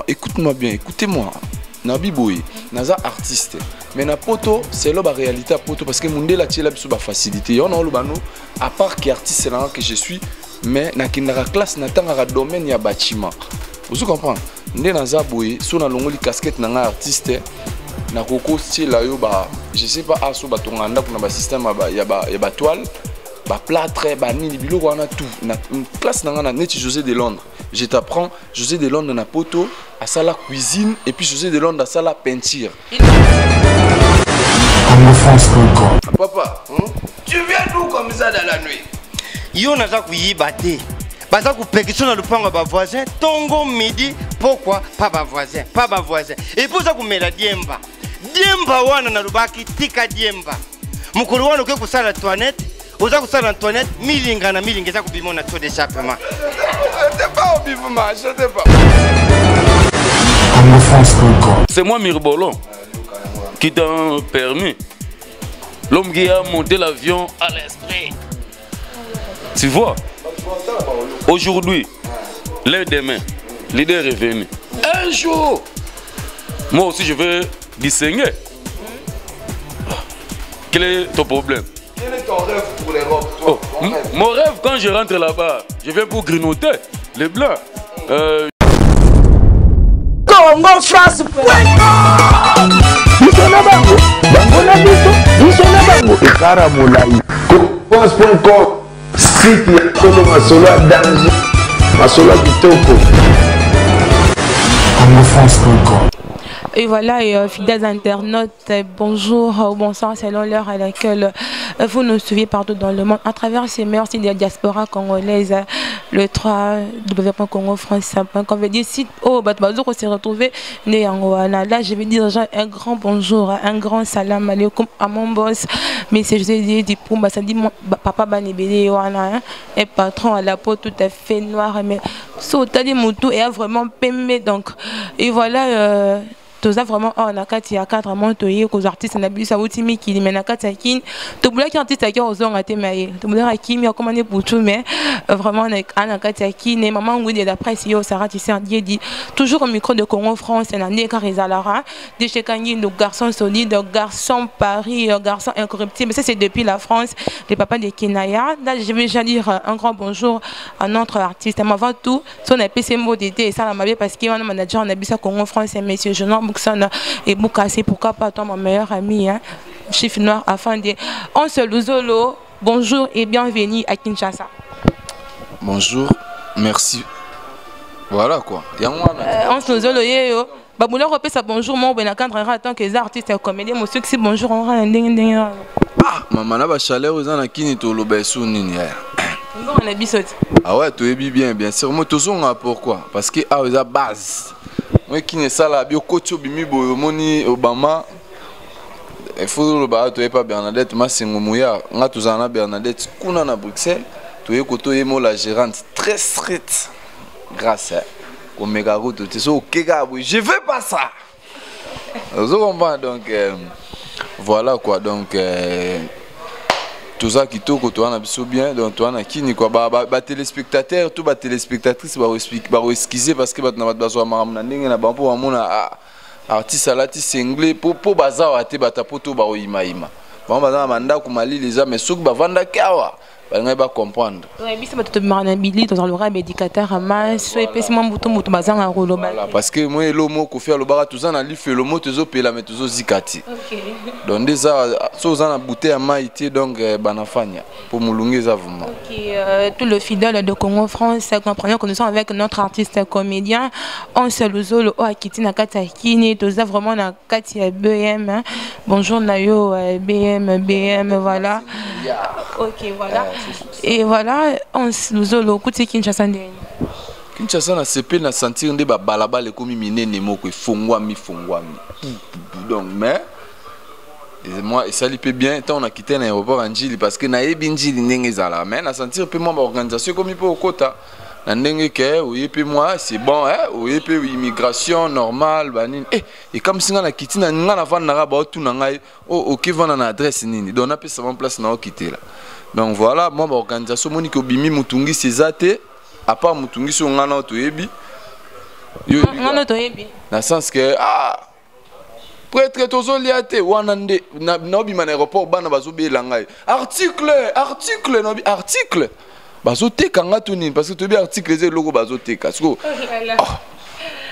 Écoute-moi bien, écoutez-moi. Nabi Boy, naza artiste. Mais na poto, c'est là la réalité à poto parce que monde la tiela biso ba facilité. On a le bano à part que artiste c'est là que je suis, mais na kinara classe na tanga domaine ya bâtiment. Vous comprenez? Ndé naza boy, so na longoli casquette na artiste na koko style là yo ba, je sais pas aso ba tonganda kuna ba système ya ba toile, ba plâtre, ba ni biloko on a tout. Na classe na neti José de Londres. Je t'apprends José de Londres na poto à ça la cuisine et puis José de Londres à ça la peinture. Papa, tu viens d'où comme ça dans la nuit? Yo naza kuyiba te. Baza kupekisha na lupango ba voisin tongo midi. Pourquoi pas ba voisin, pas ba voisin. Et pour ça kumela diemba. Diemba wana na lubaki tika diemba. Mukuru wana ke kusala toilette. Oza kusala toilette milinga na milinga za kubimona to d'échappement. C'est moi Mirbolo qui t'a permis. L'homme qui a monté l'avion à l'esprit. Tu vois, aujourd'hui, l'heure demain, l'idée est revenue. Un jour, moi aussi je vais discerner. Quel est ton problème? Quel est ton rêve pour l'Europe? Mon rêve, quand je rentre là-bas, je viens pour grignoter les blancs. Congo France. Et voilà, fidèles internautes, bonjour, bonsoir, selon l'heure à laquelle vous nous suivez partout dans le monde, à travers ces meilleurs sites de la diaspora congolaise, le 3w.congofrance.com. veut dire site où on s'est retrouvé là, je vais dire déjà un grand bonjour, un grand salam alaikum à mon boss, mais c'est José dit pour ça dit papa Banibélé un patron à la peau tout à fait noire, mais sauter moutou et vraiment pémé donc. Et voilà. Tout ça vraiment on a quatre il y a quatre montoyer aux artistes on a bu ça outimi qui dit mais na quatre sakin tout boulot qui artiste qui aux a témaillé tout boulot qui mi a commandé pour tout mais vraiment on a quatre sakin et maman oui d'après si au Sarah tu sais dit toujours au micro de Congo France on a né Carizalara de chez Kangi nos garçons solides garçons Paris garçons incorruptibles mais ça c'est depuis la France les papas de Kenaya là je vais déjà dire un grand bonjour à notre artiste mais avant tout son a PC mot d'été et ça la m'a parce qu'il y a un manager on a bu ça Congo France et monsieur Jean et Boukassi, pourquoi pas toi mon meilleur ami hein, chiffre noir afin de on se louzolo. Bonjour et bienvenue à Kinshasa. Bonjour, merci. Voilà quoi. On se louzolo yo. Baboula repère ça bonjour mon ben cadre en tant que artiste et comédien mon succès bonjour on rend ding. Ah maman na ba chaleur aux ana kini to lobesu nini ya. On a bisote. Ah ouais, tu es bien sûr. Moi tout ça pourquoi? Parce que ah la base. Moi qui ne sais pas bien coach bimi boyomoni Obama il faut le bar tu es pas Bernadette Massingomouya on a tous en a Bernadette kuna na Bruxelles tu es koto yemo la gérante très stricte grâce au méga route tu sais ok gars je veux pas ça vous comprenez donc voilà quoi donc tout ça qui tourne toi on a bien donc toi on a qui ni quoi bah téléspectateurs tout bah téléspectatrices bah excuser parce que bah na besoin maram na ndenge na bampo amona artiste alati single pour bazar ate bata poto ba ima bon bazar manda ku mali les mais souk ba vanda kawa ba ba comprendre ouais mais c'est pas tout marnabili dans le rap éducateur ama so epesiment muto bazar en rolo voilà parce que moi le mot ko faire le bara tout ça na li fait le mot tezo pela mais tezo zikati OK donc déjà so za na bouteille à maïté donc banafanya pour mulunge za vraiment OK tout le fidèle de Congo France comprenons que nous sommes avec notre artiste comédien on se luzolo o akiti na kata kini toza vraiment na kati BM bonjour nayo BM voilà OK voilà et voilà on se luzolo kuti Kinshasa ndeni Kinshasa na CP na sentir nde ba balabala komi minene moko fongwami donc mais et moi et ça lui peut bien tant on a quitté l'aéroport en Njili parce que na yebi Njili ndenge zala mais na sentir peu moi organisation comme il peut au quota na ndenge que oui puis moi c'est bon hein oui puis immigration normale banine et comme si on a quitté na nga na vendre na ba tout na ngai OK vendre na adresse nini donc on a peut ça place na quitter là donc voilà moi organisation moni ko bimi mutungi sezate à part mutungi so ngana to yebi Non, dans le sens que prêtre tozo liate wanande na obi man aéroport bana bazo be langai article article bazo teka ngatuni parce que to bi article ze logo bazo teka siko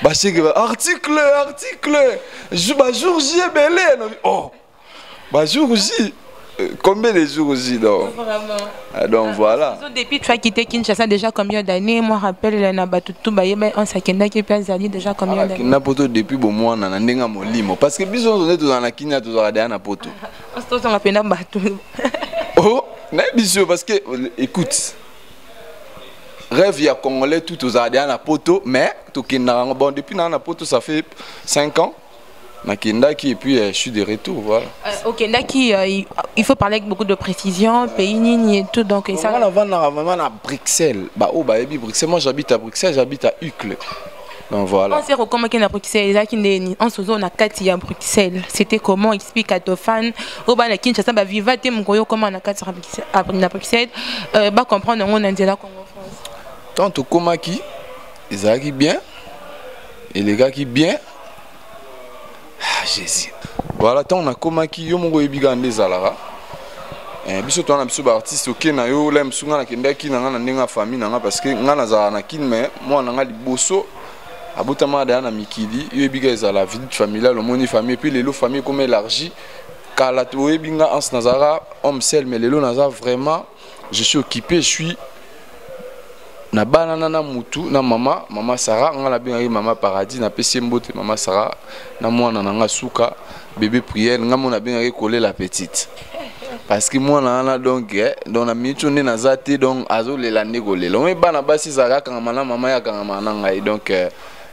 ba cheke article jour J belé oh ba jour J combien de jours J donc donc voilà depuis tu as quitté Kinshasa déjà combien d'années moi rappelle na batutu ba yeba on sakenda ki place ali déjà combien d'années na poto depuis bon mois na ndenga molimo parce que biso on est dans la Kenya to za na poto on se rappelle na batu oh na biso parce que écoute rêve ya congolais tout aux ardiens na poto mais to kinna bon depuis na poto ça fait 5 ans Nakindaki et puis je suis de retour voilà. Ok, Naki, il faut parler avec beaucoup de précision, pays nini et tout donc ça. On va vraiment à Bruxelles. Bah oh bah Bruxelles, moi j'habite à Bruxelles, j'habite à Uccle. Donc voilà. On sait comment qu'il y a Bruxelles, en ce zone à Kati à Bruxelles. C'était comment explique à ton fan au bas la Kinshasa ba viva te mkoyo comment na Kati à Bruxelles ba comprendre on a dit là Congo France. Tant au komaki ezaki bien et les gars qui bien Jésus. Voilà, tant on a komaki yo mongo ebiga ndezalara. Biso to na biso ba artiste ok na yo la msunga na kendaki na ngana ndenga famille na nga parce que ngana za na kin mais moi na nga liboso abutama da na mikili yo ebiga ezala vie familiale moni famille puis lelo famille comme élargie kala to ebinga ans nazara homme seul mais lelo naza vraiment je suis occupé, je suis na banana na mutu na mama Sarah ngala benga mama paradis na pesi mbote mama Sarah na mwana nanga suka bébé prière ngamo na benga coller la petite parce que moi na donc na mitu ne na zate donc azo le la négolé long bana basi Sarah quand maman ya quand nanga donc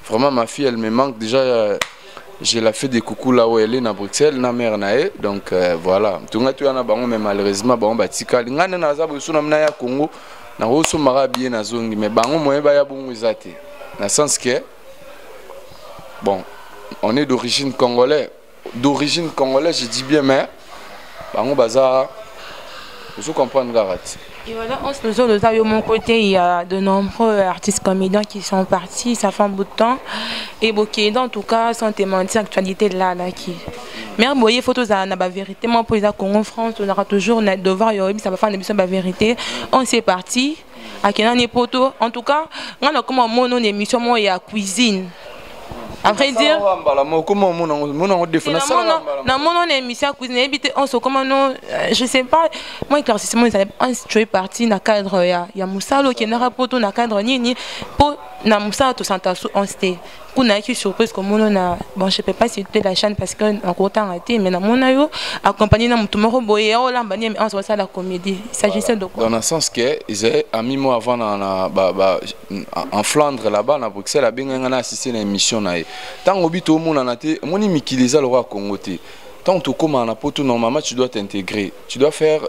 vraiment ma fille elle me manque déjà je la fait des coucou là où elle est na Bruxelles na mère nae donc voilà tunga tu na bango mais malheureusement bango batika ngana na za bosu na mna ya Congo na roso mara bien na zongi mais bango moyen ba ya bongo izate na sens que bon on est d'origine congolaise je dis bien mais bango baza vous comprenez garate. Et voilà, en ce jour de mon côté, il y a de nombreux artistes comédiens qui sont partis, ça fait un bout de temps. Et Bokeh, en tout cas, sans te mentir, l'actualité là qui. Mais vous voyez, photos à la vérité, moi pour les Congo France, on aura toujours devoir, ça va faire une émission de vérité. On s'est parti, à Kenan Poto. En tout cas, on a comme mon émission, moi, il y a cuisine. Après dire, comment mon défend dans mon émission cuisine, on se comment non, je sais pas, moi éclaircissement tu es parti dans cadre il y a Moussalo qui n'a pas dans cadre ni pour na Moussalo tout s'entasse on s'était pour n'a qui surprise comme on a bon je peux pas citer la chaîne parce que en temps arrêté mais na mon ayo accompagné na mutumoro boye on l'a bani mais on se voit ça la comédie il s'agissait de quoi dans le sens que ils a mis moi avant en Flandre là-bas à Bruxelles a bien assisté à une émission na tant au bito mon anate moni mikiliza le roi Congo te tant tu comme en apoto normalement tu dois t'intégrer tu dois faire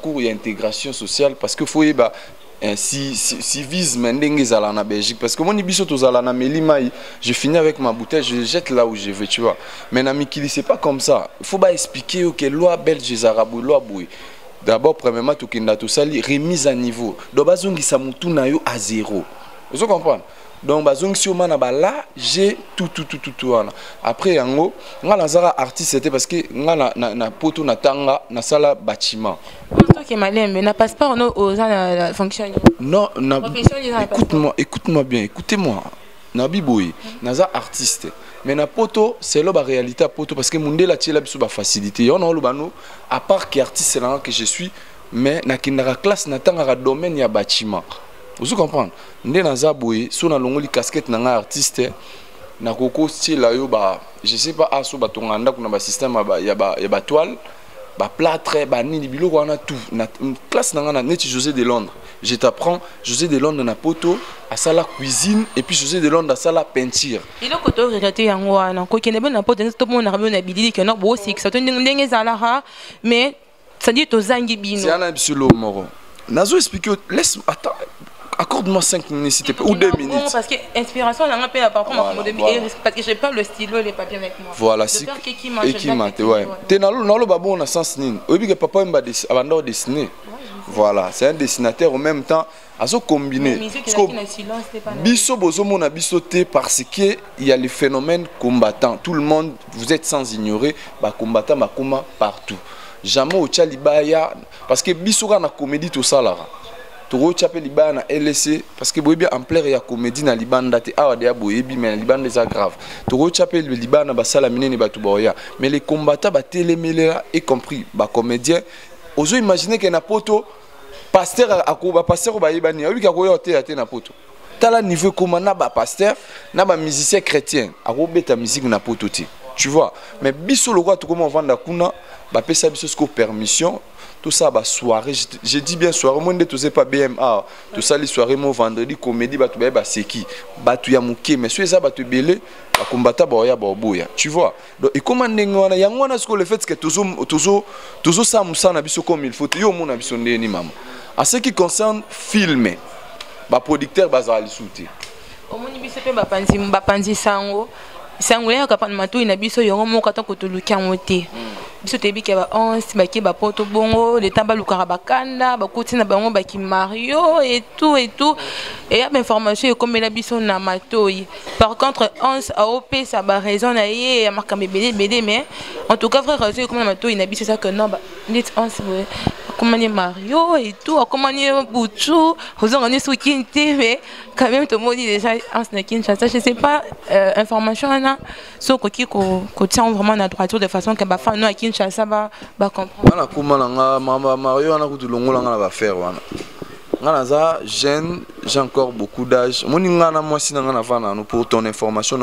cours et intégration sociale parce que faut civisme ndenge zala na Belgique parce que moni biso to zala na Melimai je finis avec ma bouteille je jette là où je veux tu vois mais na mikili c'est pas comme ça il faut pas expliquer que loi belge zarabo loi boui d'abord premièrement to kinda to sali remise à niveau do bazongi sa mutu na yo à zéro vous comprenez. Donc bazong si on a là j'ai tout après yango ngala zara artiste c'était parce que ngala na poto na tanga na sala bâtiment toi qui malem mais na passeport non aux fonction non écoute-moi bien écoutez-moi na biboy naza artiste mais na poto c'est la réalité à poto parce que monde la tiela biso ba facilité on a le bano à part que artiste là que je suis mais na kindara classe na tanga domaine ya bâtiment. Vous comprenez? Ndé naza boye, so na longoli casquette na nga artiste na koko style yo ba je sais pas aso ba tonganda kuna ba système ya ba toile ba plâtre ba nini biloko wana tout na classe na nga na neti José de Londres. Je t'apprends José de Londres na poto à sala cuisine et puis José de Londres à sala peinture. Il a koto regretté yango wana ko kene na poto tout le monde na na bilili que na bo six ça ndenge zala mais ça dit to zangi bino. C'est un absolu moro. Nazo expliquer laisse attends accorde-moi 5 minutes s'il te plaît ou 2 minutes. Parce que inspiration on a pas par contre parce que j'ai pas le stylo les papiers avec moi. Voilà si et qui mate ouais. T'es dans le babo on a sens nini. Obi que papa m'a abandonné dessiner. Voilà, c'est un dessinateur en même temps. À se combiner. Bisso bozomo na bisso te parce que il y a les phénomènes combattants. Tout le monde, vous êtes sans ignorer, bah combattant ma koma partout. Jamais au Tchalibaya parce que bisso na comédie tout ça là. Toro chapé Liban na LC parce que boy bien en plein ya comédie na Liban date awa de boyebi mais Liban déjà grave. Toro chapé le Liban na basala minene batu boya. Mais les combattants ba télémélé y compris ba comédien. Ozo imaginer que na poto pasteur akoba pasteur ba yebani obi ka koyo te ate na poto tala niveau comment na ba pasteur na ba musicien chrétien akobeta musique na poto te tu vois mais biso le roi to comment vendre kuna ba pesa biso ce permission tout ça ba soirée je dis bien soirée monde to c'est pas BMA tout ça les soirées mo vendredi comédie ba to ba seki ba tu ya muke mais so ça ba to belé ba combattant ba ya ba boya tu vois donc et comment ngwana yangwana ce que le fait que toujours ça musa na biso comme il faut yo mon na biso ndeni mama. En ce qui concerne filmer, les producteurs bazali souté. Au moins biso pe bapanzi sango. Sango ya kapana matu ina biso yongo mo kata ko tolukia ngote. Biso tebi ke ba 11 ba ke ba poto bongo, le tamba lukara bakanda, ba kutina bango ba ki Mario et tout. Et il y a information comme la biso na matoi. Par contre 11 a OP ça ba raison na ye marka BD mais en tout cas frère raison comme la matoi ina biso ça que non ba net 11 comment Mario et tout, comment Bouchou, on est sous Kinté, mais quand même tout le monde dit déjà en Kinshasa, je sais pas, information là, sur qui tient vraiment la droiture de façon que bah nous à Kinshasa va comprendre. Comment Mario on a tout le monde va faire voilà. Jeune, j'ai encore beaucoup d'âge. Moi si pour ton information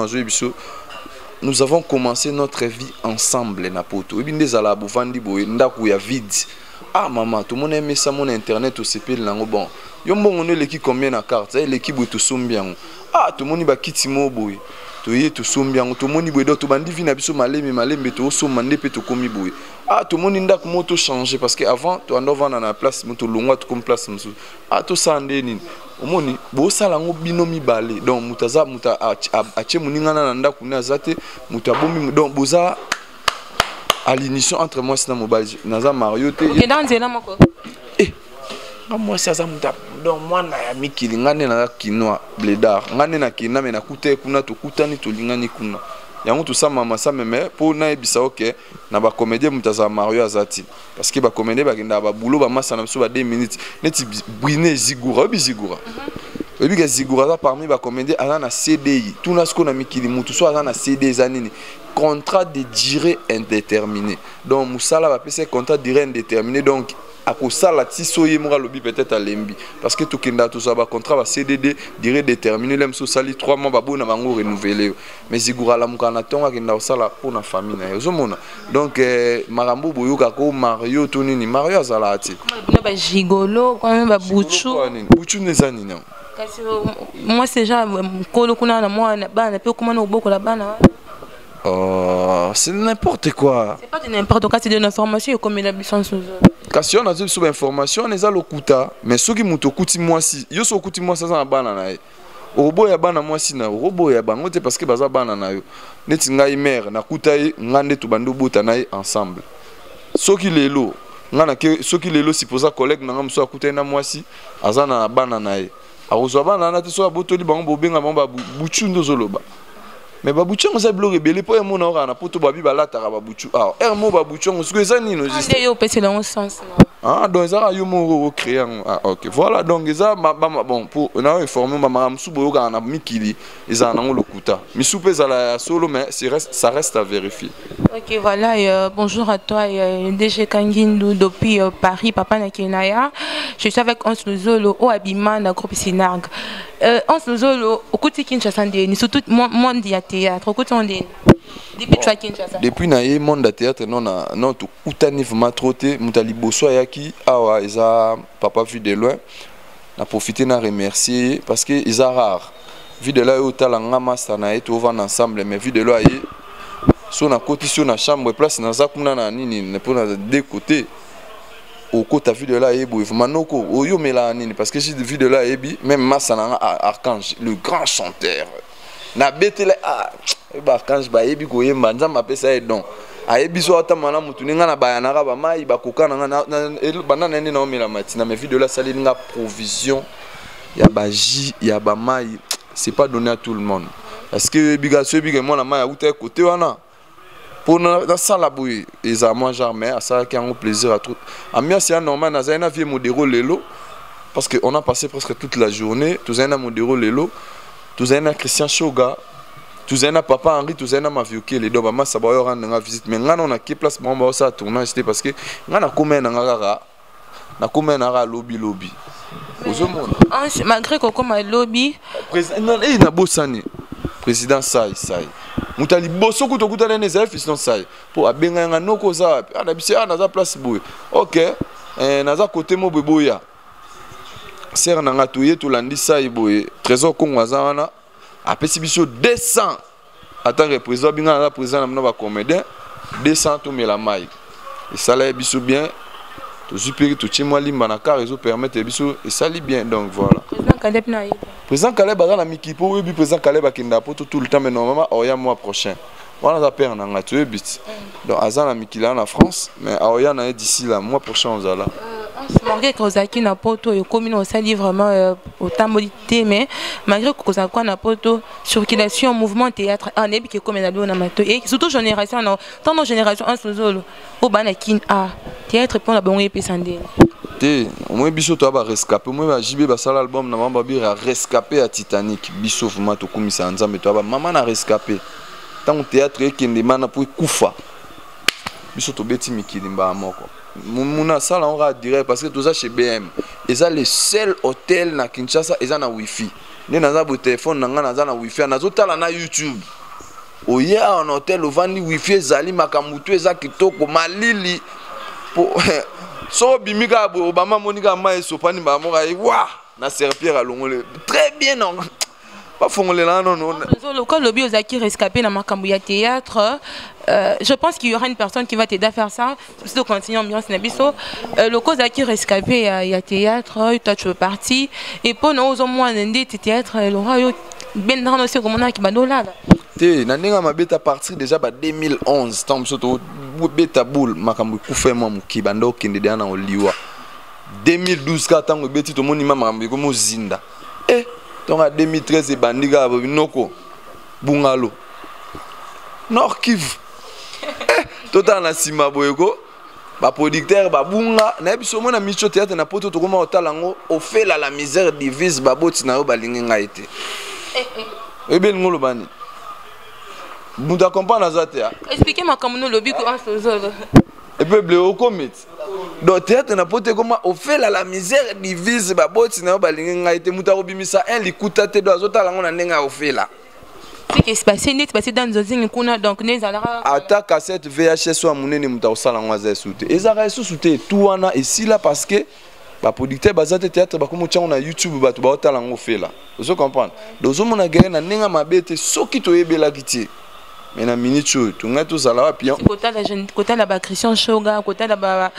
nous avons commencé notre vie ensemble na poto. Ibinde zala buvandi boy ndaku ya vide. Ah maman, tout le monde aime ça mon internet au CP lango bon. Yo mbongo ne leki combien na carte, l'équipe boy tout sombiango. Ah tout le monde ba kitimo boy. To ye tout sombiango, tout le monde boy do to bandi vina biso malembe to somande pe to komi boy. Ah tout le monde ndak moto changer parce que avant to ando vana na place moto longwa to comme place musu. Ah to sande nini. Omoni bo sala ngo binomi balé. Donc mutaza muta ache muningana na ndaku na zate mutabomi donc boza à l'initiation entre moi et mobile naza Mario te et dans zela moko eh moi c'est ça muta donc moi na ya mikili ngane na kinwa bledar ngane na kina me na kute kuna to kutani to lingani kuna yango tout ça mama ça même pour na ebisa OK na ba comédien mutaza Mario azati parce que ba comédien ba kenda ba boulot ba massa na biso ba 2 minutes neti briner zigura bizigura et puis zigura parmi ba comédien ala na CDI tout na ce qu'on a mikili mutu so ala na CD zanini contrat de durée indéterminée. Donc Moussala va passer contrat de durée indéterminée. Donc à cause ça la tisoye mora lobby peut-être à l'embi parce que tout kenda tout ça va contrat va CDD durée déterminée l'aime so sali 3 mois ba bona bango renouveler mais zigura la mukana tonga kenda sala pour na famille na yo mona donc marambo boyoka ko Mario to nini Mario azala ati ba gigolo quand même ba Bouchou nezani non moi c'est déjà kolo kuna na moi na bana pe comment na boko la bana. Oh, c'est n'importe quoi. C'est pas de n'importe quoi, c'est de l'information comme il a besoin sous. Quand on a dit sur information, on est à l'okuta, mais ceux qui m'ont okuti moi si, yo so okuti moi ça na bana na. Robo ya bana moi si na robo ya bango te parce que baza bana na yo. Neti ngai mère na kuta yi ngande to bando bota na ensemble. Soki lelo, ngana ke soki lelo supposa collègue na ngam so akuta na moi si azana na bana na ye. Arozo bana na te so abotoli bango bobenga bango buchu ndozoloba. Mais babuchu on s'est bloqué belé pour mon ora na poto babi balata babuchu ah mo babuchu on ce que ça ni no juste yo pèse dans le sens ah donc ça yo mo créer ah OK voilà donc ça bon pour on a informé mama msubo yo kana mikili ils en ont le kuta misupe za la solo mais ça reste à vérifier. OK voilà bonjour à toi DG Kangindu depuis Paris papa na Kenaya je suis avec Ons Luzolo au Abima na groupe Sinarg Ons Luzolo au côté Kinshasa ni surtout monde théâtre côté on dit depuis toi Kinshasa depuis na ye monde théâtre non tout kutani vraiment troté mutali boso yaki awa isa papa vu de loin na profiter na remercier parce que ils are rare vu de là au talanga master na et on va ensemble mais vu de là yi so na côté sur na chambre place na zakuna na nini pour na deux côtés au côté vu de là et boy manoko oyo mela nini parce que j'ai vu de là et bi même massa na Archange le grand chanteur na betele ah ba Archange ba yebi ko yemba nzamba pesa e don ayebiso ata mana mutu ninga na bayanaka ba mai bakoka na bana nene na omela matina mais vidéo la sali nga provision ya baji ya ba mai c'est pas donné à tout le monde parce que bigasio biga moi na mai outa côté wana pour na sala boui et à moi jamais à ça qui a un plaisir à tout amia c'est normal na zaina vie modéro lelo parce que on a passé presque toute la journée tous zaina modéro lelo tous zaina Christian Shoga tous zaina papa Henri tous zaina ma vieux les deux maman ça va y rendre visite mais ngana on a qui place moi on ça tournage c'était parce que ngana comme na comme na lobby malgré que comme lobby président et na bosani président sai mutali boso kutokuta les fils non sai pour abenga nga noko za ana bisi ana za place boy OK naza côté mo boya ser na ngatuye to landi sai boy trésor kongwaza wana apesi biso 200 attends représentant binga na président na ba comédien 200 to mela mai et ça là biso bien to supiri to chimwa limba na car réseau permettre biso et ça li bien donc voilà président Caleb a la mikipo oui président Caleb a kinda poto tout le temps mais normalement oya mois prochain voilà ça perd na ngatuye bit donc azana mikila na France mais oya na d'ici là mois prochain on là malgré que Ozaki na poto et commune au sali vraiment au tambolité mais malgré que Ozaki na poto circulation mouvement théâtre en ebi que comme na na mato et surtout génération non tant nos génération en sozolo au bana kin a théâtre pour la bon et pesande te moi biso to ba rescapé moi ba JB ba sala album na mamba bi rescapé à Titanic biso vraiment to komisa nzambe to ba maman na rescapé tant théâtre et kende mana pour kufa biso to beti mikili mba moko Mouna ça on va direct parce que tout ça chez BM et ça le seul hôtel na Kinshasa et ça na wifi ne na za bo téléphone na za na wifi na zo tala na YouTube oya en hôtel au vandi wifi ezali makamutu eza kitoko malili pour so bimika bo Obama monika mai sopani ba mo wa na serpillère à longole très bien non pas fongolé là non le cas lobby aux acquis rescapé dans Makambuya théâtre je pense qu'il y aura une personne qui va t'aider à faire ça surtout continuer ambiance nabiso le cause acquis rescapé il y a théâtre toi tu veux partir et pour nous au moins ndé théâtre le roi ben dans aussi comme on a qui badola te na ninga mabeta partir déjà ba 2011 tant surtout beta boule makambu kufa moi mukibando kende na oliwa 2012 ka tango beti to moni mama makambu ko zinda donc en 2013 bandiga binoko bungalo Nord Kivu total na sima boyeko ba producteur ba bunga na biso mona micho théâtre na poto to koma otalango ofela la misère divise baboti na yo balingi ngaite ebe ngolo bani muda comprendre za théâtre expliquez-moi comment nous lobby ko ensozo et peuple au commit donc théâtre na poto koma ofela la misère divise baboti na yo balingi ngaite muta obimisa un likuta te do azotalango na ndenga ofela. Ce qui se passé net passé dans zozing kuna donc les alara attaque à cette VHS soit monene muta osala ngwaza soute ezara soute tout wana ici là parce que ba producteur bazate théâtre ba komo tchanga na YouTube ba to ba otala ngo fela vous comprenez donc zo mona gere na nenga mabete soki to yebela kiti mais na minute to nga to sala wa pion kota la jeune kota la ba Christian Shoga kota la ba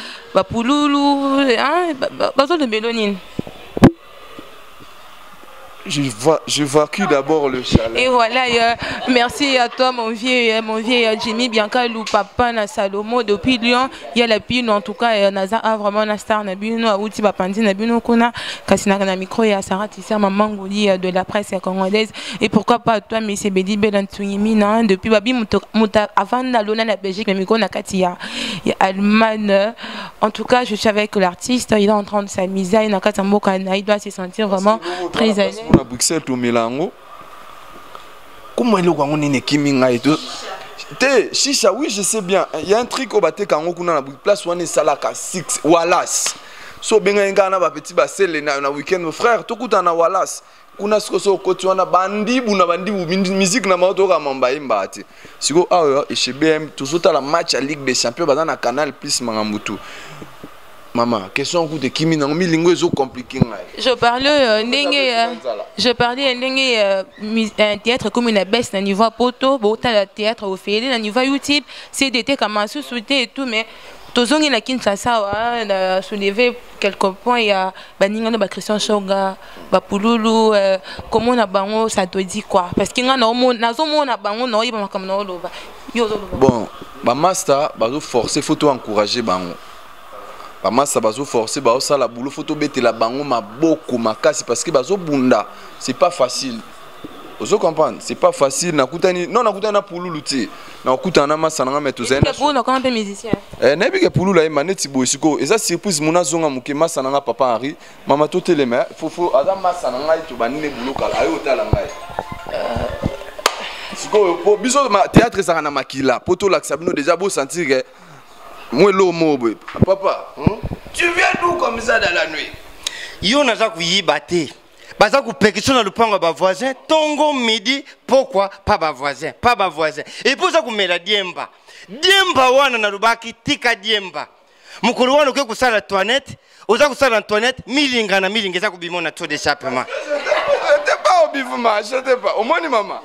Pululu hein ba zo de Belonine. J'évacue d'abord le chalet. Et voilà, merci à toi mon vieux Jimmy Bianca Lou Papa na Salomo depuis Lyon. Il y a la pile en tout cas Naza a vraiment la star na bino a outi ba pandi na bino kuna kasina na micro ya Sarah Tisser maman ngoli de la presse congolaise et pourquoi pas toi mais c'est Bedi Belantouimi na depuis babi muta avant na lona la Belgique mais micro na Katia et Allemagne. En tout cas, je suis avec l'artiste, il est en train de s'amuser, il doit se sentir vraiment très à l'aise. À Bruxelles to Milango. Comment il est né Kiminga et tout. Chicha, oui, je sais bien. Il y a un truc au bateau quand on a la place où on est salaka 6 Wallace. So benga ngana ba petit ba sel na weekend frère, tout coup na Wallace. Kuna sikoso koti wana bandibu na bandibu musique na mato ka mamba imbati. Siko et chez BM toujours à la match à Ligue des Champions dans na Canal Plus Mangamutu. Maman, question de Kimi na mi lingo zo compliqué ngai. Je parlais un théâtre comme une baisse na niveau poto, bota la théâtre au fait na niveau YouTube, CDT comme sous-souté et tout mais tozongi na Kinshasa on a soulevé quelques points. Il y a baninga ba Christian Shoga ba Pululu comment na bango ça te dit quoi parce que nga na zo mona bango no yiba makam no loba yo zo loba bon ba master bazo forcer faut encourager bango ba master bazo forcer ba osala boulot faut betela bango maboko makasi parce que bazo bunda c'est pas facile. Vous comprenez, c'est pas facile. Nakutani, non, nakutani na Pululu ti. Nakutana na masananga metuzena. Que Pululu quand même musicien. Nabi que Pululu la maneti boisiko. Et ça surprise mona zonga muke masananga papa Henri. Mama totele me. Faut adam masananga itu banine buluka. Ayo talanga. Siko po biso théâtre ça na makila. Poto la sabino déjà beau sentir que moi lo mobo. Papa, tu viens d'où comme ça dans la nuit? Yo naza kuyibate. Baza kupekisho na lupango ba voisin tongo midi pourquoi pas ba voisin et pour ça kumela diemba wana na lubaki tika diemba mukuru wana ke kusala toilette oza kusala toilette milinga za kubimona to d'échappement. J'étais pas au bivement, j'étais pas au moins maman.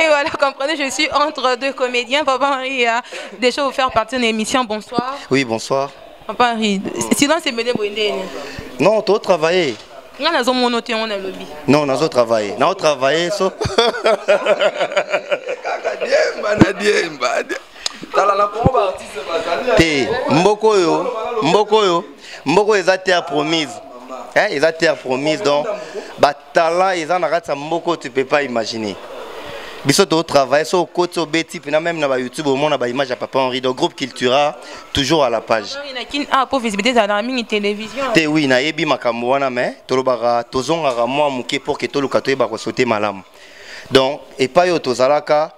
Et voilà, comprenez, je suis entre deux comédiens. Papa Henri a déjà offert partie de l'émission. Bonsoir. Oui, bonsoir. Papa Henri, sinon c'est Belé Boindé. Non, tu as travaillé. Non, on a lobby. Non, on a travaillé. On a travaillé. Mboko est à terre promise. Ils ont terre promise. Donc, talent, ils ont un mboko, tu ne peux pas imaginer. Biso to travail so côté au beti puis même na YouTube au monde na image à Papa Henri donc groupe Cultura toujours à la page. Pour visibilité dans la mini télévision. Te oui na yebi makambo wana mais tolobara tozonga moi muke pour que toluka to ba ko sauter malam. Donc et pas yo tozalaka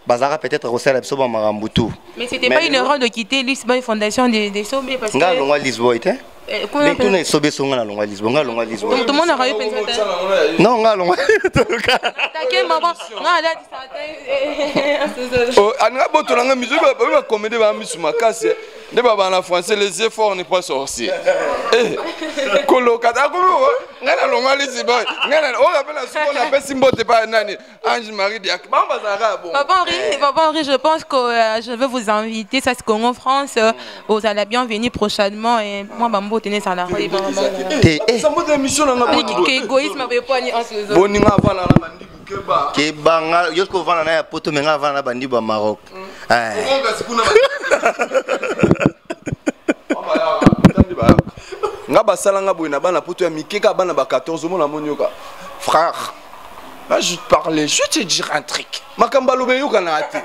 bazara peut-être recel biso ba marambutu. Mais c'était pas une erreur de quitter Lisboy Fondation des Sobé parce que nga longwa Lisboy te. Mais tout n'est sobé songa na longwa Lisboy nga longwa Lisboy. Tout le monde a rayon pensé. Non nga longwa. T'inquiète maman, nga la dit ça. Oh, anga boto nga mizu ba comédie ba misuma kasi. Ne baba na français les efforts n'est pas sorcier. Eh koloka ta ko nga na longwa Lisboy. Nga na o rappelle ce qu'on appelle simbote pas nani Ange Marie Diak. Ba bazara bon. Papa Henri, je pense que je vais vous inviter ça c'est Congo France aux à la bienvenue prochainement et moi bambo tenez ça là. Ça mode émission na nga égoïsme ba pas ni en ce boninga vala na bandi bukeba. Ke banga yosko vana na poto menga vana na bandi ba Maroc. Nga basala nga boyina bana poto ya mikeka bana ba 14 mona monyoka. Frère, là je te parlais, je te dire un truc. Makamba lobe yoka na ati.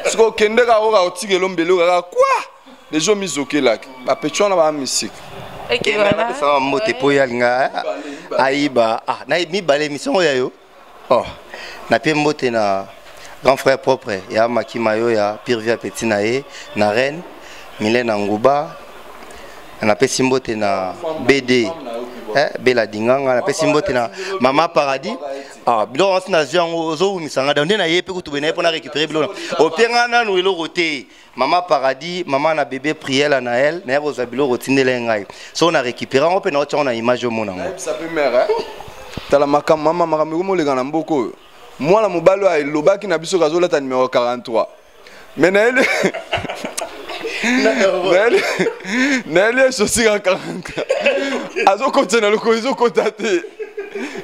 Siko kendeka oka otike lombelo ka quoi? Les gens misoké là. Ba petcho na ba musique. OK voilà. Ça moté po yalinga. Aiba ah na mi balé mission yayo. Oh. Na pe moté na grand frère propre ya Makimayo ya Pirvia Petit nae na Reine Milena Nguba na pe simbote na BD Bela Dinganga na pe simbote na Mama Paradis ah bilo on na ziango zo misanga da ndena yepe kutu bena pona récupérer bilo o penga na no elo roté Mama Paradis mama na bébé Priel na elle na yo za bilo rotindele ngai so na récupérer on pe na on na image mona ngo ça peut mère tala makam mama makamego mo lega na mboko moi la mobalo a lobaki na biso kazola ta numéro 43 mais na elle Nelle sosi à 40. Azo continue le coiso cotaté.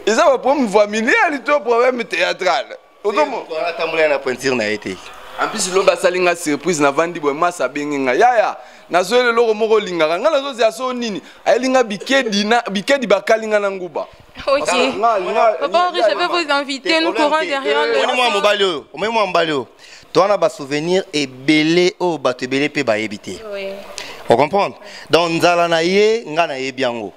Et ça va prendre familial et tout problème théâtral. Otomo. Pour tambola na pointure na été. En plus lo basalinga surprise na vandi bo masa benginga. Ya na zoele lo moko linga. Ngala zo ya so nini. Ayelinga bikedi bakalinga na nguba. OK. Papa Henri, je vais vous inviter nous courant derrière le. Moi mbalio. Toi, on a des souvenirs et belé au bateau belé pe ba ebité. Oui. Vous comprenez? Donc nzala na ye ngana yebiango.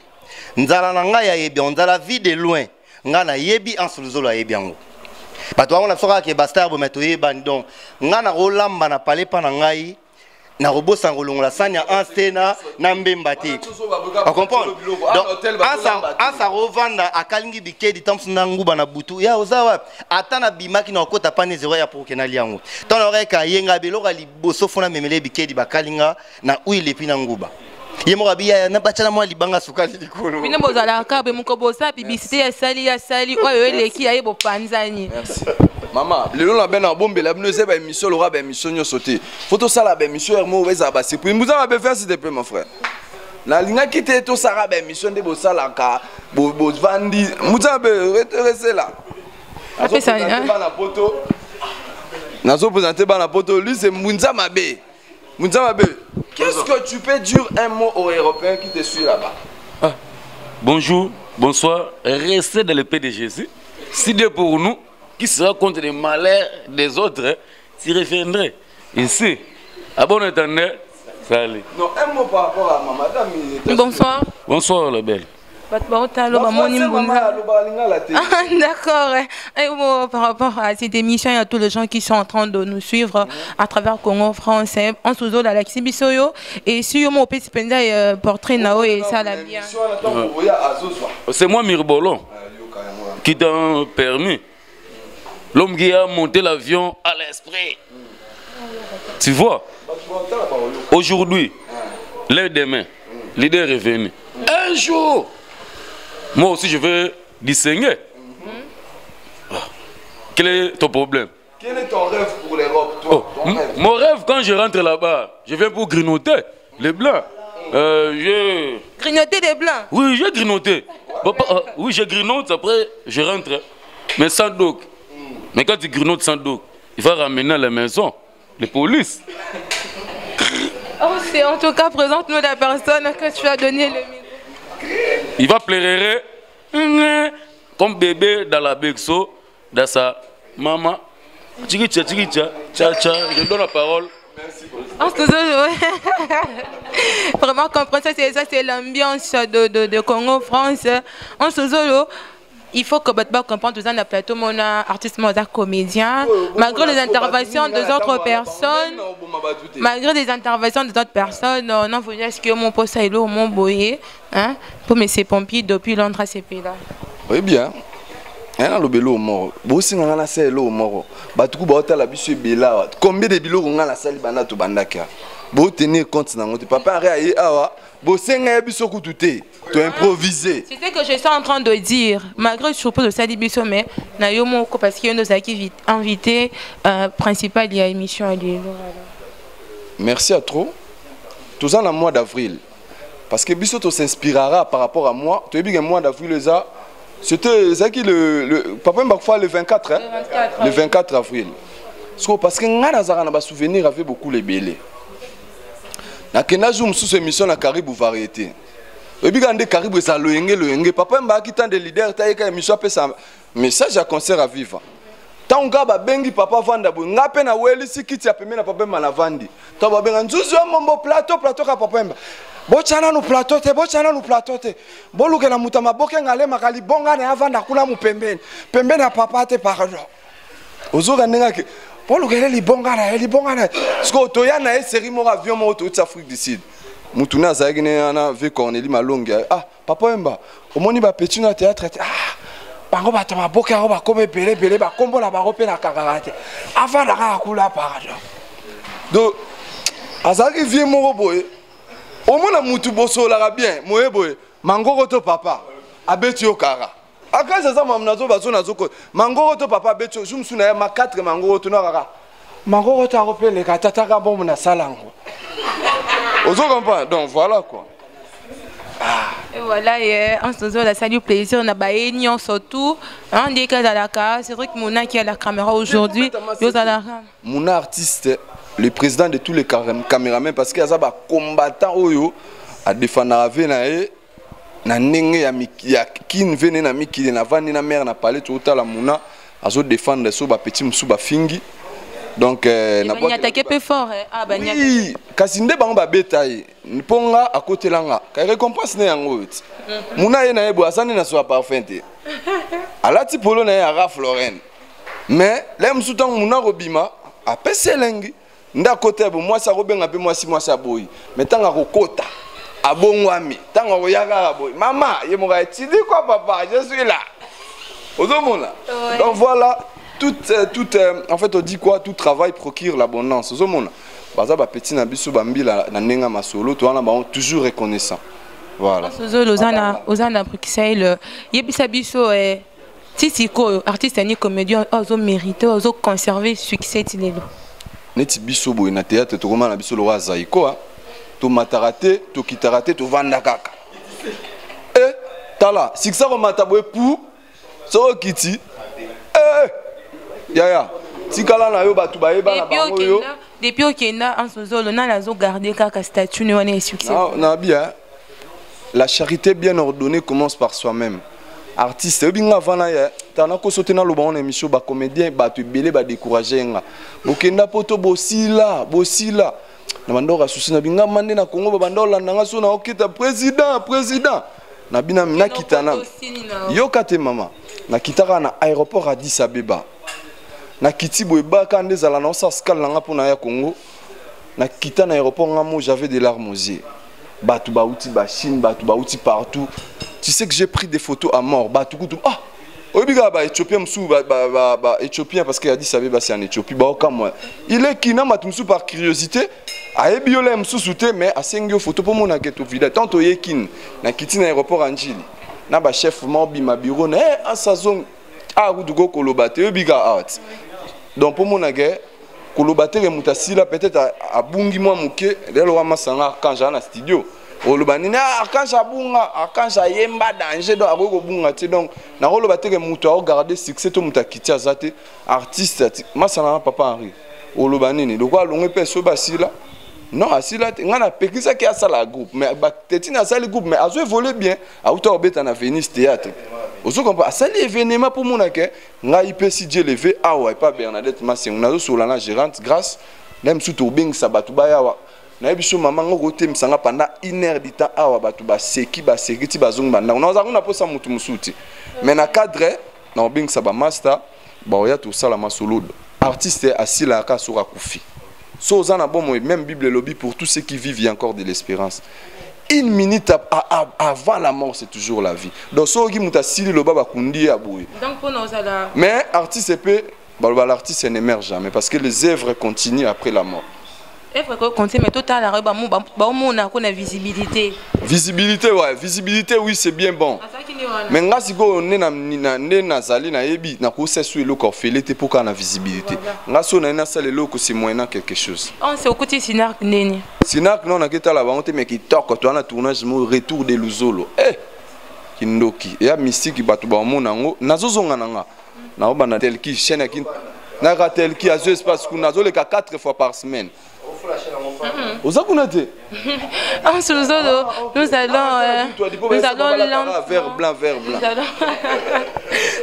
Nzala na nga ya yebi nzala vie de loin. Ngana yebi en sulzolo ya yebiango. Bato on a soka ke bastar bo meto yeba donc ngana rolamba na pale pa na ngai na robosa ngolongola sanya anstena na mbemba te. Vous comprenez? Donc asa revanda akalingi bikedi tamsuna nguba na butu ya ozawa atana bimaki na kota pane zero ya pour kenali yango. Ton oreka yenga beloka liboso fona memele bikedi bakalinga na uile pina nguba. Ye mo rabia na bachana mo libanga sukali likolo. Bino bozala ka be mukobosa publicité ya sali oyo eleki ya yebo panzani. Merci. Maman, le long la ben en bombe la bino c'est ba émission l'aura ba émission nyo sauté. Photo ça la ba émission hermo weza ba c'est pour nous va faire s'il te plaît mon frère. La linga quitter to sara ba émission de bo sala ka bo vandi. Muza be rester là. Après ça na photo. Nazo présenter ba na photo lui c'est Munza Mabe. Munza Mabe. Qu'est-ce que tu peux dire un mot aux Européens qui te suivent là-bas? Ah. Bonjour, bonsoir, restez dans le paix de Jésus. Si Dieu pour nous, qui sera contre les malheurs des autres, s'y référenderait. Ici, à bon entendeur, salut. Non, un mot par rapport à ma madame. Bonsoir. Bonsoir la belle. D'accord. Par rapport à cette émission, il y a tous les gens qui sont en train de nous suivre à travers Congo français. En sous de Alexis Bissoyo. Et si mon petit portrait Nao et ça la bien. C'est moi Mirbolo qui t'a permis. L'homme qui a monté l'avion à l'esprit. Tu vois? Aujourd'hui, l'heure demain, l'idée est revenue. Un jour, moi aussi je vais discerner. Quel est ton problème? Quel est ton rêve pour l'Europe, toi? Mon rêve, quand je rentre là-bas, je viens pour grignoter les blancs. Grignoter des blancs? Oui, j'ai grignoté. Oui, je grignote, après je rentre. Mais sans doc. Mais quand tu grignotes sans doc, il va ramener à la maison les polices. Oh, c'est en tout cas, présente-nous la personne que tu as donné le micro. Il va pleurer comme bébé dans la bexo, dans sa maman. Tchikicha, tchikicha, tcha tcha. Je donne la parole. Merci beaucoup. Vraiment, comprendre ça, c'est l'ambiance de Congo France. En Sozolo, il faut que Batba comprenne tout ça, le plateau, mon artiste, mon comédien, malgré les interventions des autres personnes, on a voulu est-ce que mon poste est là, mon boyer, hein, pour mes pompiers depuis Londres à ces pays-là. Oui, bien. Hein, le bélo mort. Bossi on a la salle au mort. Batuku baota la bisu bela. Combien de bilo on a la salle bana to bandaka. Bo tenir compte na ngote papa aye awa. Bossi nga bisu kututé. To improviser. C'est ce que je suis en train de dire. Malgré je propose de ça bisu mais na yo moko parce qu'il y a nos activités invités principal il y a émission à lui. Merci à trop. Tout ça dans le mois d'avril. Parce que bisu to s'inspirera par rapport à moi. Tu as vu que mois d'avril ça c'était qui le papa m'a le 24 hein? Le 24 avril. Parce que ngana na souvenir avait beaucoup les belés. Na kena zoom sous émission na Caribou variété. Et puis quand Caribou ça le papa m'a qui tant de leader ta émission pe ça message à concert à vivre. Tant ngaba bengi papa vanda bo ngape na weli sikiti ya pemena papa m'a na vandi. To ba benga nzuzu mombo plateau ka papa m'a. Bochana no plateau te boluke na mutama boke ngale makali bonga na avanda kuna mupembeni pembeni ya papa te pardon ozoka nenga ke boluke li bonga na sko to ya na série mo avion mo to Afrique du Sud mutuna za gine na ve Cornelie Malonga ah papa emba omoni ba petit na théâtre ah bango bato maboke ro ba kome belé ba kombo na ba rope na kakarate avanda ka kula pardon do azaki vie mo boye au moins mutu bosso la bien moye boye mangoro to papa abeti okara akaza za mamnazo bazo nazo ko mangoro to papa abeti jumsu na ma 4 mangoro to na kaka mangoro to aropele ka tata ka bon na salango ozo comprendre donc voilà quoi. Et voilà, on se dit la salut plaisir, on a baigné surtout. On dit que c'est vrai que Mouna qui a la caméra aujourd'hui, Mouna artiste, le président de tous les caméramans parce qu'il y a des combattants oyo à défendre la vie na nenge ya kin vene na miki na vandi na mère na parler tout la Mouna azo défendre so ba petit musu ba fingi. Donc na boîte attaquer peu fort ah ba nyaka oui kasinde bango ba betaye niponga à côté langa ka récompense na yango wit Mouna ye na yebo asane na so parfait alati polo na ya Florent mais les musutan Mouna robima a pese lengi nda côté bo moi ça robenga pe moi si moi ça boy mais tanga kokota abongwami tanga koyaka boy maman ye mo ga tidi quoi papa je suis là ozomona donc voilà. En fait, on dit quoi? Tout travail procure l'abondance. baza ba petit na biso bambila na nenga masolo to wana ba toujours reconnaissant. Voilà. Ozana Bruxelles, yebisa biso Titiko artiste ni comédien ozo mérité ozo conserver succès tilelo. Neti biso boy na théâtre to koma na biso lo zaiko to matarate to kitarate to vanda kaka. Tala succès ko mataboy pour so kiti ya tikala na yo batu bayeba na bango yo depuis okenda en sozolo na nazo garder kaka statut ne wana succès. Na bien. La charité bien ordonnée commence par soi-même. Artiste, binga vana ya, tana ko sauter na loba on émission ba comédien ba tu belé ba décourager nga. Bokenda poto bosila. Na bandora susi na binga mande na Congo ba bandola nanga so na okita président. Na bina na kitana. Yo kate mama. Na kitaka na aéroport Addis Abeba. Na kiti boyeba ka ndezala na sa scale nanga pona ya Congo. Na kita na aéroport ngamo j'avais des larmes aux yeux. Batou baouti ba Chine, batou baouti partout. Tu sais que j'ai pris des photos à mort. Batou koutou. Ah, obiga ba Éthiopien msou ba Éthiopien parce qu'il a dit ça va c'est en Éthiopie. Ba comme moi. Il est qui n'a matumsou par curiosité. A ebiolé msou souté mais a sengio photo pour mon aketo village. Tant yekin na kiti na aéroport Anjili. Na ba chef mobi ma bureau na en saison a rudugo kolobate obiga out. Donc pour mon ague kolobate ke mutasila peut-être a bungi moi muke lelo wa masanga quand j'ai na studio. Olobanini quand j'abunga quand j'ayemba danger donc ako bunga ti donc na kolobate ke muto a regarder succès to mutakiti azate artiste masanga papa Henri. Olobanini donc alonge peso basila. Non, asila nga na pekisa ki asala groupe mais ba tetina asala groupe mais azo évoluer bien a uta obeta na Venise théâtre. Ozo comprend asala événement pour mon que nga ipesi Dieu levé awa pas Bernadette Massing na zo solana gérante grâce même sous tobing sabatu baya wa na biso maman ngo kote misanga pendant 1 heure du temps awa batu ba seki ti bazong banda na za ngona posa mutu musuti mais na cadre na obing saba master ba oya to sala masolo artiste asila ka sura kufi. So, même Bible lobby pour tous ceux qui vivent, il y a encore de l'espérance. 1 minute avant la mort, c'est toujours la vie. Donc, so qui muta sili lo baba kundi aboué. Donc pour nous là. Mais artiste l'artiste n'émerge jamais parce que les œuvres continuent après la mort. Mais total la visibilité. Visibilité oui c'est bien bon. Mais nga siko ne nazali na yebi na ko sesu eloko felete pour kana visibilité. Nga so na sala eloko c'est moyen quelque chose. On c'est au côté Sinak neni. Sinak non na keta la banté mais qui toko to na tournage mo retour de Luzolo. Kindoki ya mystique batu ba mona ngo nazozonga nanga. Na obana tel ki chaîne ki na ratel ki azo espace ku nazo le 4 fois par semaine. Nous allons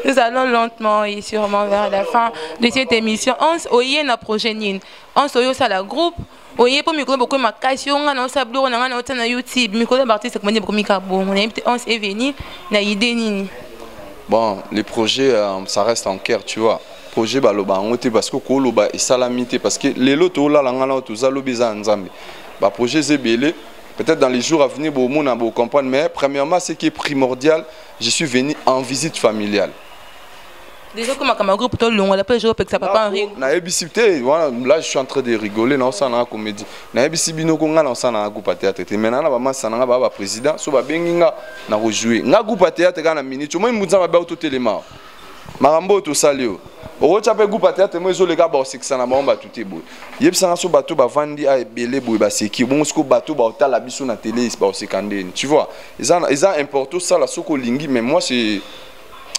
nous allons lentement et sûrement vers la fin de cette émission. On y a un projet on se la groupe. On y a pour micro beaucoup ma question on a sablo on a na YouTube micro artiste comme beaucoup micro on est venu na idée nini. Bon les projets ça reste en cœur tu vois. Projet baloba ngote parce que koloba et salamité parce que les loto là ngana to zalobi za nzambe ba projet zebele peut-être dans les jours à venir bo mona bo comprendre mais premièrement ce qui est primordial je suis venu en visite familiale déjà comme un groupe tout long on appelle je que ça papa Henri na ebisité voilà là je suis en train de rigoler na ça na comédie na ebisibino ko ngana ça na groupe théâtre maintenant na ba masana ba président so ba benginga na rejouer na groupe théâtre kana minute moi muzama ba auto téléma marambo to salio o chape groupe théâtre moi zo les gars ba seksa na ba tout est beau yebsanga so bato ba vandi a belé boy ba seki bon sko bato ba otala biso na télé ba sekandeni tu vois ils ont important ça la soko lingi mais moi c'est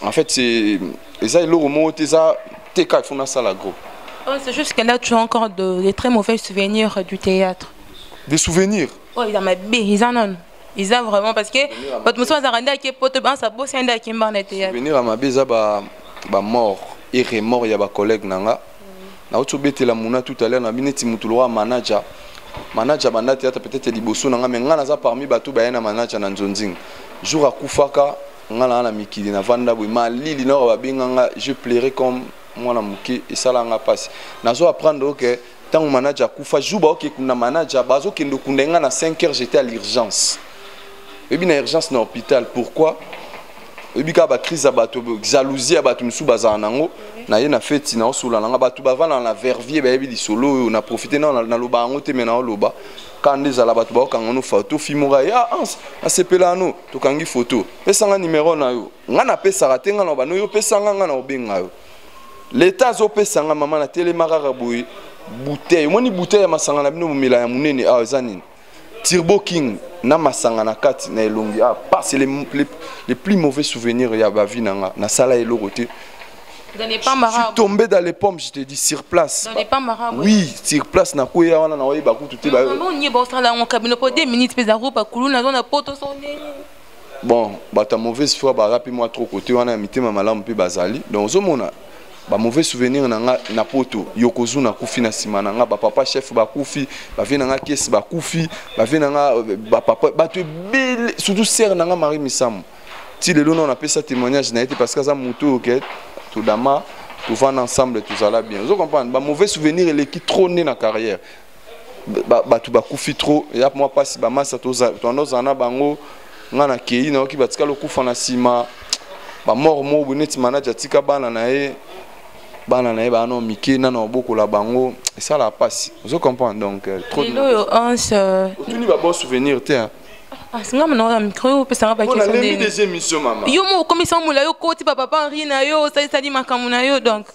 en fait c'est ça le mot ça teka font ça la groupe c'est juste que là tu as encore de très mauvais souvenirs du théâtre des souvenirs oh il a ma ils en ont ils ont vraiment parce que votre monsieur a rendu qui pote ban ça bosse un qui m'a na théâtre venir à ma beza ba mort et remort ya ba collègue nanga na otobete la mona tout à l'heure na bineti mutuloa manager banda théâtre peut-être liboso nanga mais ngana za parmi bato ba na manager na nzonzing jour à kufaka ngana na mikili na vanda boy malili na ba binganga je plairais comme moi na muke et ça la nga passe nazo apprendre que tant manager kufa juba OK kuna manager bazo kendo kundenga na 5 heures j'étais à l'urgence et bien à urgence na hôpital pourquoi ebika ba crise ya bato jalousie ya bato misu bazana nango na ye na feti na osula nanga bato bavana na vervier ba yebi lisolo na profiter na loba ngo te mena loba quand ezala bato ba okanga no photo fimora ya ans asepela no tokangi photo pesa nga numéro na yo nga na pesa ratenga na bano yo pesa nga na obenga yo l'état zo pesa nga mama na telemara boy bouteille moni bouteille ya masanga na bino mumela ya munene a ezanini Turbo King na masanga na kati na elongi pas c'est les plus mauvais souvenirs ya ba vie nanga na sala elo côté. Dans les pas marabouts. Je suis tombé dans les pommes, je te dis sur place. Dans les pas marabouts. Oui, sur place na koya wana na wayi ba ku tuté ba. Maman on y ba sala on cabine pour 2 minutes pesa ropa kulu na zona poto sonné. Bon, ba ta mauvaise foi ba rapidement trop côté wana mité mama malamu pe bazali. Donc ozomona ba mauvais souvenir na poto yokozu na kufi na sima na nga ba papa chef ba kufi ba vina nga kesi ba kufi ba vina nga ba papa ba te belle surtout sœur na nga Marie Misamu ti lelo on appelle ça témoignage na été parce que ça muto OK tout dama tout va ensemble tout ça là bien vous comprenez ba mauvais souvenir il est qui trop né na carrière ba tu ba kufi trop et moi pas si ba massa to zana bango nga na kei na ki batika lo kufa na sima ba mort mo boneti manager tika bana na e bana na ba no mike na na boko la bango et ça la passe vous comprenez donc trop de tu ni ba bon souvenir te ah singa mona micro pe sanga ba question de on a les des émissions maman yo mo comme ça mo la yo ko ti papa Henri na yo ça dit makamu na yo donc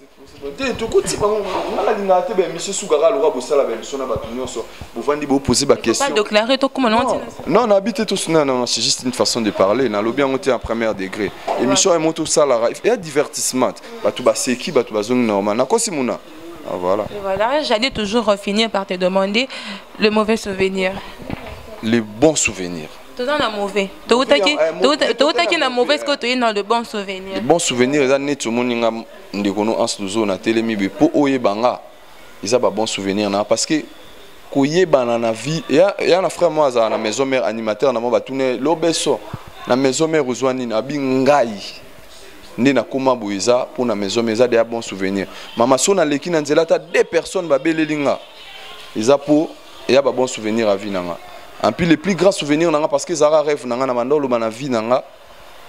te ko ti bango na linga te ba monsieur Sugara lo ba sala ba émission na ba tunyoso vous vandi bo poser ba question pas déclarer to comment non on habite tous non c'est juste une façon de parler na lobi on était en premier degré émission est moto sala il y a divertissement ba tu ba seki ba tu ba zone normal na ko simuna voilà voilà j'allais toujours finir par te demander le mauvais souvenir les bons souvenirs tout dans la mauvais tout qui na mauvais que tu es dans le bon souvenir les bons souvenirs ils ont tout moninga ndekono ans luzo na telemi be po oyebanga ils ont ba bon souvenir na parce que koyebana na vie ya na frère moi za na maison mère animateur na mo batune lobeso na maison mère ozwani na bingai nde na koma boiza pour na maison mère des bons souvenirs mama so na leki na nzela ta deux personnes ba belelinga ils a pour ya ba bon souvenir à vie nanga. Et puis les plus grands souvenirs nanga parce que zara rêve nanga na mandolo na vie nanga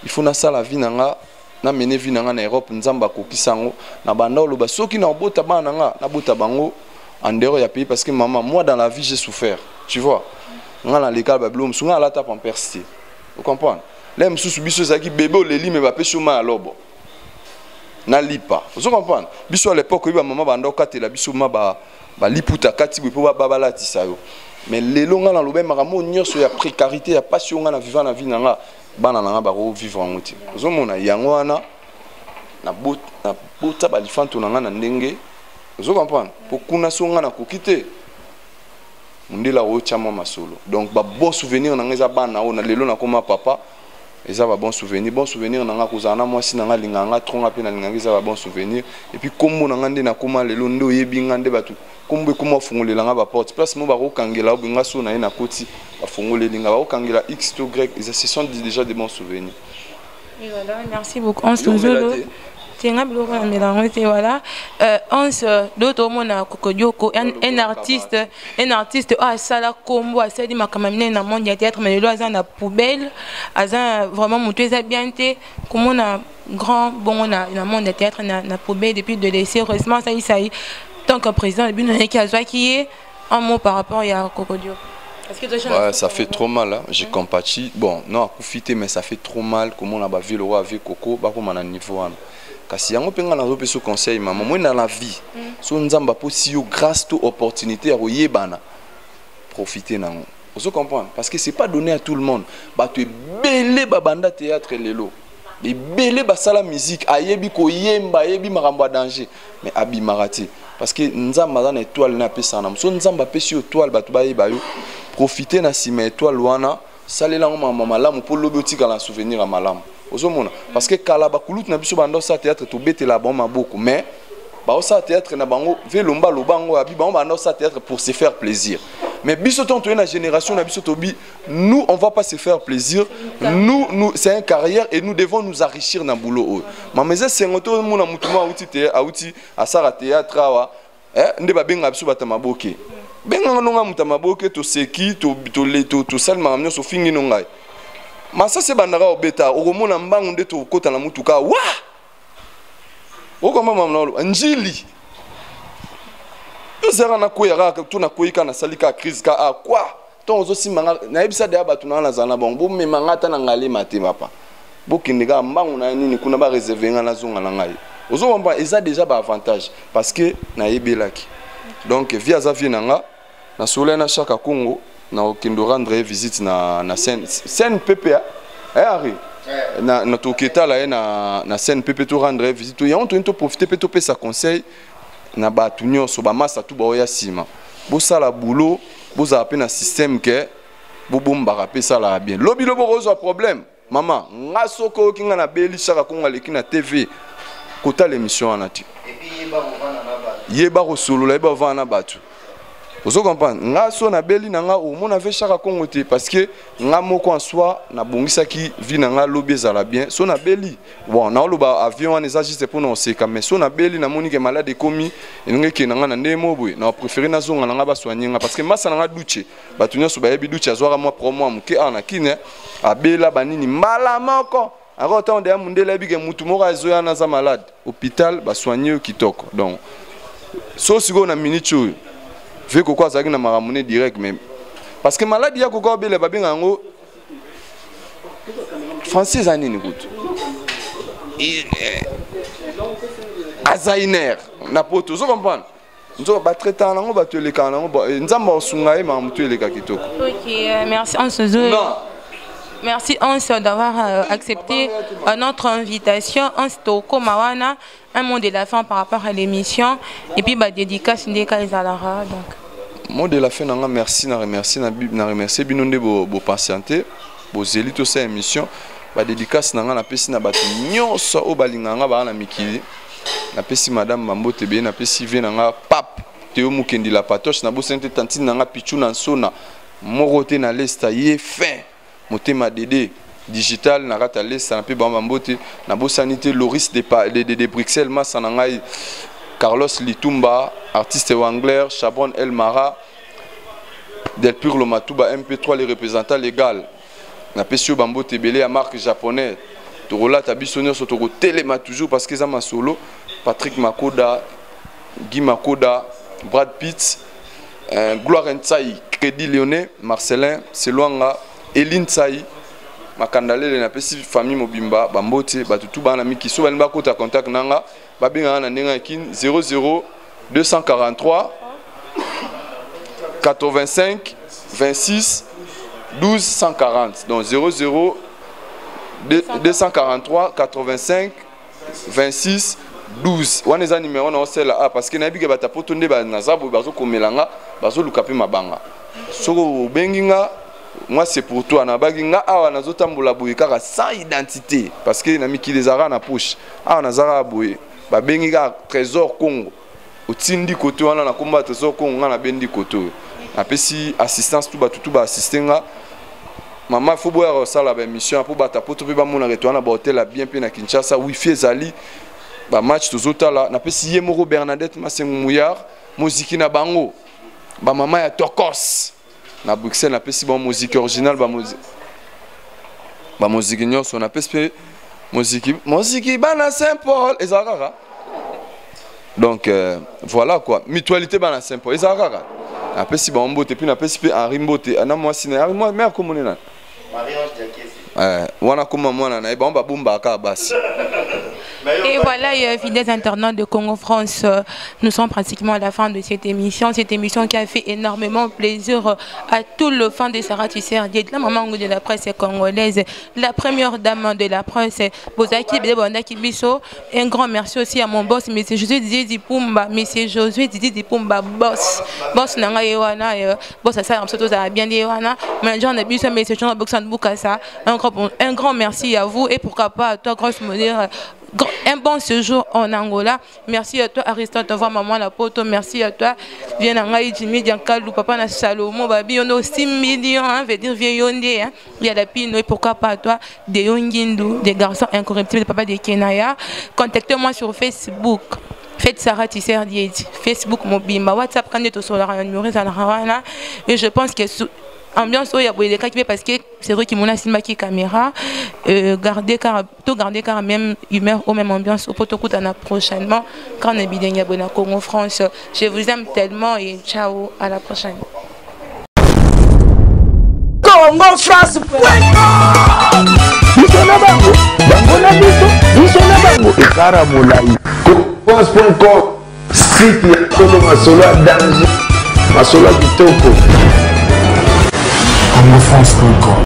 il faut na sala vie nanga na mener vie nanga na Europe nzamba ko kisango na bandolo ba soki na bota bana nanga na bota bango en dehors ya pays parce que maman moi dans la vie j'ai souffert tu vois nga na l'école ba blom sunga la tape en persité vous comprenez là msusu biso zaki bébé oleli me ba peso ma lobo na lipa vous comprenez biso à l'époque ba maman bando katela biso ma ba liputa kati bo ba balati sayo mais les longs dans le même maramo nyonso ya précarité ya passion na vivant na vie nanga bana nanga ba vivre en muti ozomona yango wana na bota ba lifanto nanga na ndenge vous comprenez pour kuna songa na kokite mundela o chama masolo donc ba bon souvenir nanga za bana ona lelo na koma papa eza ba bon souvenir nanga kozana moi si nanga linganga tronga pe na linganga za ba bon souvenir et puis kombo nanga nde na koma lelo ndo yebinga nde batu kombo kuma fungolela nga ba porte place mo ba ko kangela obinga so na ina koti ba fungolela ba ko kangela x to y ce sont déjà des bons souvenirs. Et voilà, merci beaucoup. On se retrouve. Voilà. On se d'autres mona Kokodioko un artiste a sala combo a sali makamamine na monde ya théâtre mais le azan na poubelle azan vraiment monté ça bien té comme on a grand bon na monde de théâtre na poubelle depuis de laisser heureusement ça y tant que président le but qui a qui est un mot par rapport à Kokodioko. Ouais, ça fait trop mal, hein. J'ai compatis. Bon, non, à profiter, mais ça fait trop mal. Comment on a vu le roi avec Coco, bah comment on a niveau. Kasi yango penga na zo peso conseil maman moi dans la vie so nzamba po si yo grâce to opportunité à yebana profiter nango vous comprenez parce que c'est pas donné à tout le monde ba tu belé ba banda théâtre lelo et belé ba sala musique ayebi ko yemba ayebi makambo danger mais abi marati parce que nzamba na étoile na pesa na so nzamba pesi étoile ba tu ba yeba yo profiter na sima étoile wana salela ngo mama malamu po lobotika la souvenir à malamu ozomona parce que kala bakulut na biso bando sa théâtre to betela bon maboko mais ba sa théâtre na bango velomba lobango abi bango bando sa théâtre pour se faire plaisir mais biso tonto na génération na biso tobi nous on va pas se faire plaisir nous c'est une carrière et nous devons nous enrichir na boulot mameze sengoto mona mutuma outi asara théâtre wa nde ba benga biso batamaboke benga nonga mutamaboke to seki to sel maramnyo so fingi nongai masa se bandaka obeta okomona mbangu nde tokota na mutuka wa okomama mnalo njili ozera na koya kaka tuna koyika na salika crise ka a quoi ton ozosimanga na ebisa de abatu na zana bon bo memanga ta na ngale mate papa bokindika mbangu na nini kuna ba réserver nga na zonga na ngai ozomba eza déjà ba avantage parce que na yebelaki donc via za vie nanga na sole na chaque Congo na okindo rendre visite na scène PPA ari na toketa la na scène PP to rendre visite ya on to profiter pe to pesa conseil na batu nyonso ba massa tu ba oya sima bo sala boulot bo za pe na système ke bo bomba rapé sala bien lobi lobo rozo problème maman nga soko kinga na beli chaka konga leki na TV kota l'émission anati et puis yeba ko solo la yeba vana batu vous comprenez nga so na beli na nga o mona ve chaka kongo te parce que nga moko en soi na bongisa ki vi na nga lobi ezala bien so na beli bon na loba avion eza juste pour non seka mais so na beli na moni ke malade komi nge ke na nga na ndemo boy na préférer na zonga na nga ba soigner nga parce que masa na nga duche batu nyoso ba yebi duche azwaka moi promo amuke ana kine abela banini mala moko alors tant de mundela bi ke mutu moko azoya na za malade hôpital ba soigner kitoko donc so sigo na minute vu que quoi ça qui n'a ramené direct même parce que maladie ya kokko bele ba binga ngo français ani ni route Alzheimer na poto zo comprendre nzo ba traitant nango ba to eleka nango nzamba osunga e ma mutu eleka kitoko. OK, merci merci Hans d'avoir accepté notre invitation. Hans Toko Mawana, un mot de la fin par rapport à l'émission et puis bah dédicace Ndeka Ezalara donc. Mot de la fin nanga merci na remercier binonde bo patienter bo zelito sa émission ba dédicace nanga na pesi na batu nyonso o balinganga ba na mikili na pesi madame Mambote be na pesi vie nanga pap Théo Mukendi la patoche na bo sente tantine nanga pichu na sona morote na lesta ye fin motema Dédé digital na rata lesta na pe ba Mambote na bo sanité Loris de Bruxelles masa na ngai Carlos Litumba, artiste Wangler, Chabron El Mara, Del Pur Lomatuba, MP3, les représentants légaux. Na Pesio Bambo Tebele, à marque japonais. Torola Tabissonner sur Toro Téléma toujours parce que ça m'a solo. Patrick Makoda, Guy Makoda, Brad Pitt, Gloire Ntsai, Crédit Lyonnais, Marcelin, Seluanga, Eline Ntsai, Makandale, na Pessi famille Mobimba, Bambote, Batutu Banami qui sont en kota contact nanga. Babinga na nenga kin 00 243 85 26 12 140 donc 00 243 85 26 12 wana eza numéro na osela a parce que na bige bata poto nde ba nazabu bazo komelanga bazo lukape mabanga soko benginga moi c'est pour toi na baginga awa nazotambola boye kaka sans identité parce que na mikili zara na push awa nazara boye ba bengi ka trésor Congo otindi côté wana na komba trésor Congo na bendi côté apesi assistance tout ba assistenga maman faut boire ça la mission pour bata poto pe ba mona retourna ba hôtel bien pe na Kinshasa wifi ezali ba match tozota la na pesi ye moko Bernadette Masengo Mouyar musique na bango ba mama ya Tokos na Bruxelles na pesi ba musique originale ba musique nyonso na pesi musique bana Saint-Paul ezakaka donc voilà quoi mutualité bana Saint-Paul ezakaka après si ba mbote puis na pesi pe Henri Mbote ana moi sina moi mère comme nena wana comme mwana na ba bomba ka basi. Et voilà, fidèles internautes de Congo France, nous sommes pratiquement à la fin de cette émission qui a fait énormément plaisir à tout le fan de Sarah Tisser, la maman de la presse congolaise, la première dame de la presse, Bozaki Bondaki Bisso. Un grand merci aussi à mon boss, M. Josué Didi Pumba, M. Josué Didi Pumba, boss Nanga Ewana, boss Assa Ramsoto bien Ewana, manager de Bisso, M. Jean Boxan Boukassa. Un grand merci à vous et pourquoi pas à toi, grosse modèle. Un bon séjour en Angola. Merci à toi Aristote, voir maman la poto. Merci à toi Vienanga Jimmy Diankalou, papa na Salomo, babi on a 6 millions, veut dire vieux yondé. Il y a la pino et pourquoi pas à toi des Yongindu, des garçons incorruptibles, papa de Kenaya. Contactez-moi sur Facebook. Faites Sarah Tisser Diedi, Facebook Mobimba, WhatsApp quand est au solar numéro et je pense que ambiance où il y a des cas parce que c'est vrai qu'il y a une caméra garder car même humeur ou même ambiance au potokutana prochainement quand on est bien à Congo France. Je vous aime tellement et ciao, à la prochaine. Congo France. France.com, site ya Congo Masolo à danger, Masolo à Kitoko. Congo France.com.